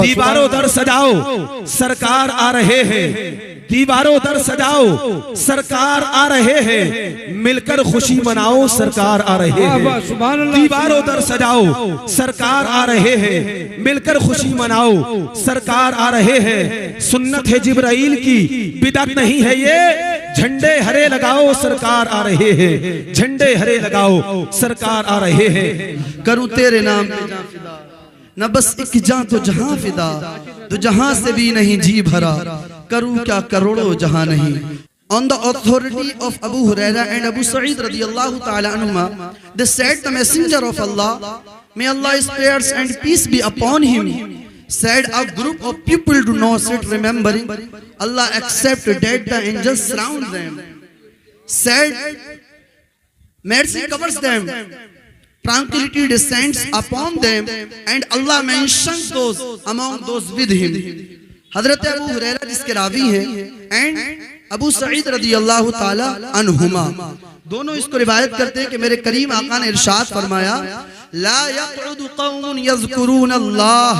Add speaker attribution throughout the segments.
Speaker 1: दीवारों दर सजाओ सरकार आ रहे हैं, दीवारों दर सजाओ सरकार आ रहे हैं, मिलकर खुशी मनाओ सरकार आ रहे हैं। दीवारों दर सजाओ सरकार आ रहे हैं, मिलकर खुशी मनाओ सरकार आ रहे हैं। सुन्नत है जिब्राइल की, बिदअत नहीं है ये, झंडे हरे लगाओ सरकार आ रहे हैं, झंडे हरे लगाओ सरकार आ रहे हैं।
Speaker 2: करूं तेरे नाम न बस एक जान तो जहां फिदा, तो जहां से भी नहीं जी भरा, करूं क्या करोड़ों जहां नहीं। On the authority of Abu Huraira and Abu Sa'id radiyallahu ta'ala anhuma, they said the messenger of Allah, may Allah's prayers and peace be upon him, said a group of people do not sit remembering Allah except that the angels surround them. Said mercy covers them, tranquility descends upon them, and Allah mentions those among those with him. हजरत अबू हुरैरा जिसके रावी हैं and Abu Saeed रज़ियल्लाहु ताला अन्हुमा दोनों इसको रिवायत करते हैं कि मेरे करीम आका ने इरशाद फरमाया, ला यक़उदु कौमुन यज़कुरून अल्लाह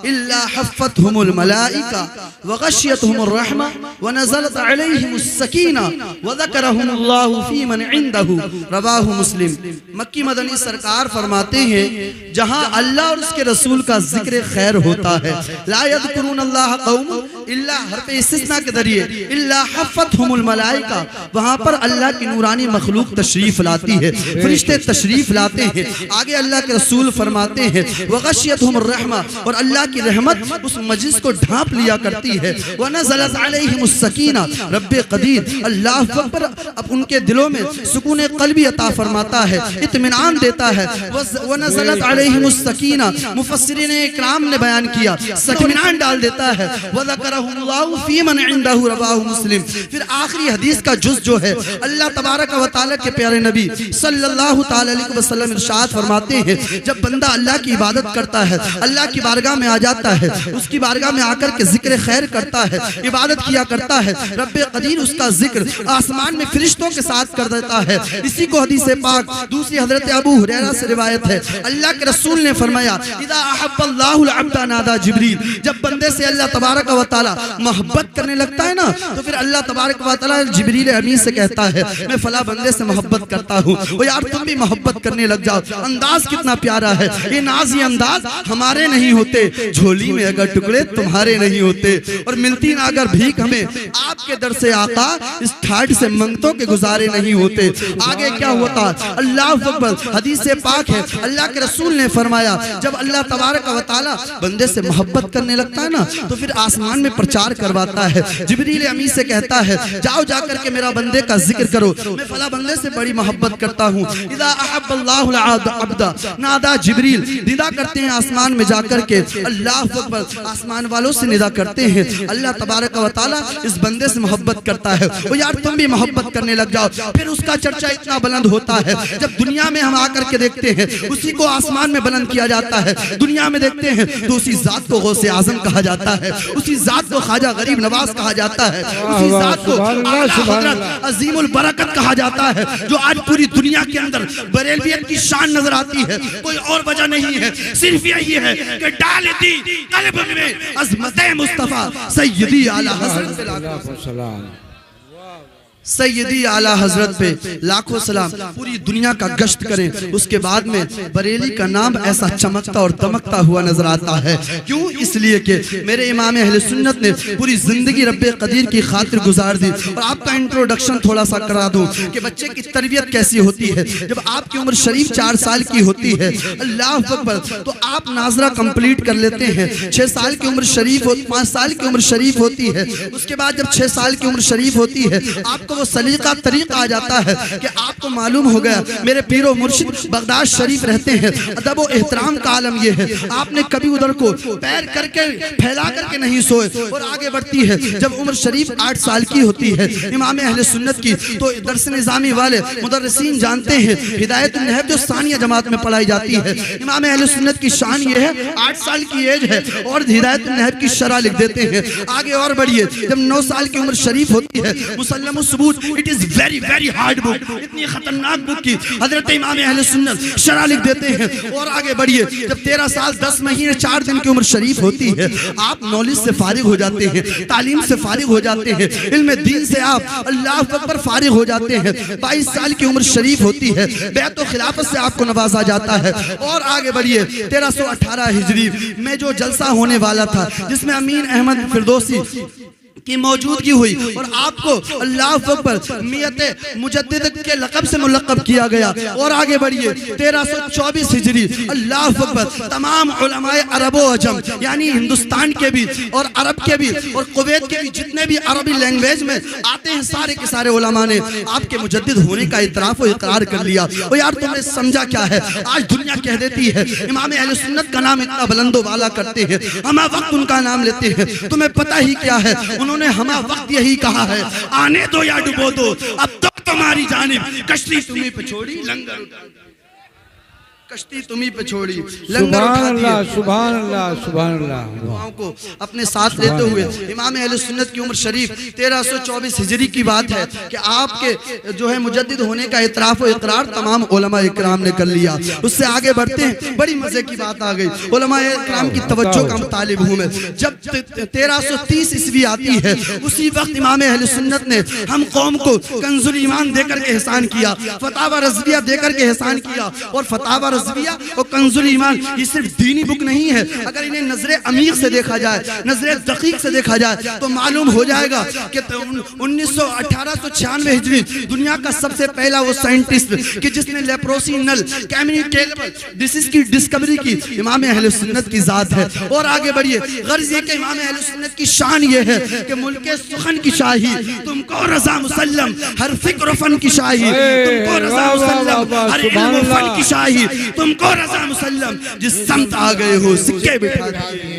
Speaker 2: इल्ला हफ़्फ़तहुमुल मलाइका व गशियतहुमुर रहमा व नज़लत अलैहिमुस सकीना व ज़करहुमुल्लाहु फी मन इंदहु, रवाहु मुस्लिम। मक्की मदनी सरकार फरमाते हैं जहां अल्लाह और उसके रसूल का जिक्र खैर होता है, ला यज़कुरून अल्लाह कौम इल्ला हर्फ इस्तिस्ना के जरिए इल्ला हफ़्फ़तहुमुल मलाइका, वहां पर अल्लाह की नूरानी मखलूक तशरीफ लाती है, फरिश्ते तशरीफ लाते हैं। आगे अल्लाह के रसूल फरमाते हैं वग़शियतहुमुर रहमा, और अल्लाह की रहमत उस मजलिस को ढांप लिया करती है। व नज़लत अलैहिमुस सकीना, रब्बे कदीर अल्लाह अकबर अब उनके दिलों में सुकून क़ल्बी अता फरमाता है, इत्मीनान देता है। व नज़लत अलैहिमुस सकीना, मुफस्सिरीन इकराम ने बयान किया सकीनान डाल देता है। व ज़करहुमुल्लाहु फी मन इंदहु, रवाहु मुस्लिम। फिर आखिरी हदीस का जुज़ जो है, अल्लाह तबारक व तआला के प्यारे नबी सल्लल्लाहु तआला अलैहि वसल्लम इरशाद फरमाते हैं, जब बंदा अल्लाह की इबादत करता है, अल्लाह की बारगाह में आ जाता है, उसकी बारगाह में आकर के जिक्र खैर करता है, इबादत किया करता है, रब्बे कदीर उसका जिक्र आसमान में फरिश्तों के साथ कर देता है। इसी को हदीस पाक दूसरी हजरत अबू हुरैरा से रिवायत है, अल्लाह के रसूल ने फरमाया, इज़ा अहब्बल्लाहुल अब्दा नादा जिब्रील, जब बंदे से अल्लाह तबारक व तआला मोहब्बत करने लगता है ना, तो फिर अल्लाह तबारक व तआला जिब्रील अमीन से कहता है, मैं फला बंदे से मोहब्बत करता हूँ, वो यार तुम भी मोहब्बत करने लग जाओ। अंदाज कितना प्यारा है, ये नाज ये अंदाज हमारे नहीं होते, झोली में अगर टुकड़े तुम्हारे नहीं होते, और मिलती ना अगर भीख हमें आपके दर से आका, इस ठाठ से मंगतों के गुजारे नहीं होते। आगे क्या होता, अल्लाह अकबर, हदीस से पाक है, अल्लाह के रसूल ने फरमाया, जब अल्लाह तबारक व तआला बंदे से मोहब्बत करने लगता है ना, तो फिर आसमान में प्रचार करवाता है, जिब्रील अमीन से कहता है, जाओ जाकर के मेरा बंदे का जिक्र करो, मैं फला बंदे से बड़ी मोहब्बत करता हूँ। इज़ा अहब्बल्लाहुल अब्दा नादा जिब्रील, निदा करते हैं आसमान में जाकर के, अल्लाह अकबर, आसमान वालों से निदा करते हैं, अल्लाह तबारक व तआला इस बंदे से मोहब्बत करता है, वो यार तुम भी मोहब्बत करने लग जाओ। फिर उसका चर्चा इतना बुलंद होता है, जब दुनिया में हम आकर के देखते हैं उसी को आसमान में बुलंद किया जाता है, दुनिया में देखते हैं तो उसी जात को गौसे आजम कहा जाता है, उसी जात को ख्वाजा गरीब नवाज कहा जाता है, उसी जात को हज़रत अजीमुल बरकत कहा जाता है, जो आज पूरी दुनिया के अंदर बरेलवियत की शान नजर आती है। कोई और वजह नहीं है, सिर्फ यही है कि डाल दी कल्ब में अज़मत मुस्तफा सय्यदी आला हज़रत सैयदी आला हजरत पे लाखों सलाम। पूरी दुनिया का गश्त करें, उसके बाद में बरेली का नाम ऐसा चमकता और दमकता हुआ नजर आता है। क्यों? इसलिए कि मेरे इमाम अहले सुन्नत ने पूरी जिंदगी रब्बे कदीर की खातिर गुजार दी। और आपका इंट्रोडक्शन थोड़ा सा करा दूं कि बच्चे की तरबियत कैसी होती है। जब आपकी उम्र शरीफ 4 साल की होती है, अल्लाह अकबर, तो आप नाजरा कंप्लीट कर लेते हैं। 6 साल की उम्र शरीफ, 5 साल की उम्र शरीफ होती है। उसके बाद जब 6 साल की उम्र शरीफ होती है, आपको वो सलीका तरीका आ जाता है कि आपको मालूम हो गया मेरे पीरो मुर्शिद बगदाद शरीफ रहते हैं। अदब और एहतराम का आलम ये है, आपने कभी उधर को पैर करके फैला करके नहीं सोए। और आगे बढ़ती है, जब उम्र शरीफ 8 साल की होती है इमाम अहले सुन्नत की, तो दरस निज़ामी वाले मुदर्रिसीन जानते हैं हिदायतुन नहब जो सानिया जमात में पढ़ाई जाती है। इमाम अहले सुन्नत की शान ये है, 8 साल की एज है और हिदायतुन नहब की शरह लिख देते हैं। आगे और बढ़िए, जब 9 साल की उम्र शरीफ होती है, मुसल्लमुस सबूत, it is very very hard book, इतनी खतरनाक बुक की हजरत इमाम अहले सुन्नत शरह लिख देते हैं। और आगे बढ़िए, जब 13 साल 10 महीने 4 दिन की उम्र शरीफ होती है, आप नॉलेज से फारिग हो जाते हैं, तालीम से फारिग हो जाते हैं, इल्म दीन से आप अल्लाह अकबर फारिग हो जाते हैं। 22 साल की उम्र शरीफ होती है, बैत व खिलाफत से आपको नवाजा जाता है। और आगे बढ़िए, 1318 हिजरी में जो जलसा होने वाला था, जिसमें अमीन अहमद फिरदौसी की मौजूदगी हुई और आपको अल्लाह अकबर मियत मुजद्दिद के लक़ब से मुलक़ब किया गया। और आगे बढ़िए, 1324 हिजरी, अल्लाह अकबर, तमाम उलमाए अरब व अजम यानी हिंदुस्तान के भी और अरब के भी और कुवैत के भी जितने भी अरबी लैंग्वेज में आते हैं, सारे के सारे उलमा ने आपके मुजद्दिद होने का इतराफ़ व इक़रार कर लिया। और यार तुमने समझा क्या है, आज दुनिया कह देती है इमाम अहले सुन्नत का नाम इतना बुलंदो वाला करते हैं, हम वक्त उनका नाम लेते हैं, तुम्हें पता ही क्या है, उन्होंने हमा वक्त यही कहा है, आने दो या डुबो दो, अब तो तुम्हारी जानिब कश्ती तुम्ही पे छोड़ी, लंगर कश्ती तुम्ही पे छोड़ी, लंगर उठा दिए।
Speaker 3: सुभान अल्लाह सुभान अल्लाह।
Speaker 2: दुआओं को अपने साथ लेते हुए इमाम अहले सुन्नत की उम्र शरीफ 1324 हिजरी की बात है कि आपके जो है मुजद्दिद होने का इतराफ़ व इक़रार तमाम उलमा इकराम ने कर लिया। उससे आगे बढ़ते हैं, बड़ी मजे की बात आ गई, उलमा इकराम की तवज्जो का मुतालिब हूँ मैं। जब 1330 ईस्वी आती है, उसी वक्त इमाम अहले सुन्नत ने हम कौम को कंजुल ईमान देकर के एहसान किया, फतावा रज़विया देकर के एहसान किया। और फतावा रज़विया और कंजुल ईमान ये सिर्फ दीनी बुक नहीं है, अगर इन्हें नजरे अमीर से देखा जाए, नजरे दकीक से देखा जाए, तो मालूम हो जाएगा कि 1896 हिजरी दुनिया का सबसे पहला वो साइंटिस्ट कि जिसने लेप्रोसी नल कम्युनिकेबल डिसीज की डिस्कवरी की, इमाम अहले सुन्नत की जात है। और आगे बढ़िए, गर्ज ये कि इमाम अहले सुन्नत की शान ये है कि मुल्के सुखन की शाही तुमको रज़ा मुसल्लम, हर फिक्र फन की शाही तुमको रज़ा मुसल्लम, हर इल्म फन की शाही तुमको रज़ा मुसल्लम, जिस समत आ गए हो सिक्के बिठा दिए।